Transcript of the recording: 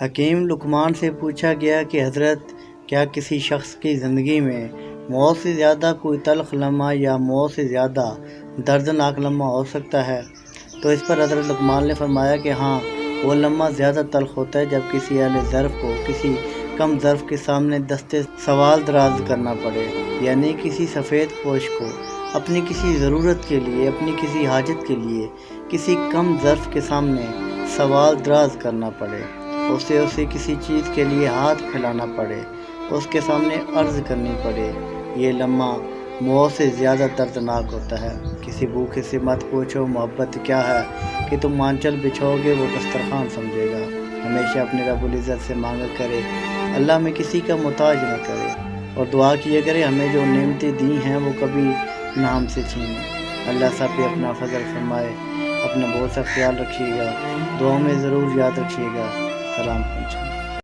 حکیم لقمان سے پوچھا گیا کہ حضرت کیا کسی شخص کی زندگی میں موت سے زیادہ کوئی تلخ لمحہ یا موت سے زیادہ دردناک لمحہ ہو سکتا ہے؟ تو اس پر حضرت لقمان نے فرمایا کہ ہاں، وہ لمحہ زیادہ تلخ ہوتا ہے جب کسی اہل ظرف کو کسی کم ظرف کے سامنے دستے سوال دراز کرنا پڑے، یعنی کسی سفید پوش کو اپنی کسی ضرورت کے لیے، اپنی کسی حاجت کے لیے کسی کم ظرف کے سامنے سوال دراز کرنا پڑے، اسے کسی چیز کے لیے ہاتھ پھیلانا پڑے، اس کے سامنے عرض کرنی پڑے۔ یہ لمحہ موت سے زیادہ دردناک ہوتا ہے۔ کسی بھوکے سے مت پوچھو محبت کیا ہے کہ تم مانچل بچھاؤ گے وہ دسترخوان سمجھے گا۔ ہمیشہ اپنے رب العزت سے مانگا کرے، اللہ میں کسی کا محتاج نہ کرے، اور دعا کیا کرے ہمیں جو نعمتیں دی ہیں وہ کبھی نہ ہم سے چھینے۔ اللہ سب پہ اپنا فضل فرمائے۔ اپنا بہت سا خیال رکھیے گا، دعاؤں میں ضرور یاد رکھیے گا۔ سلام پہنچائیں۔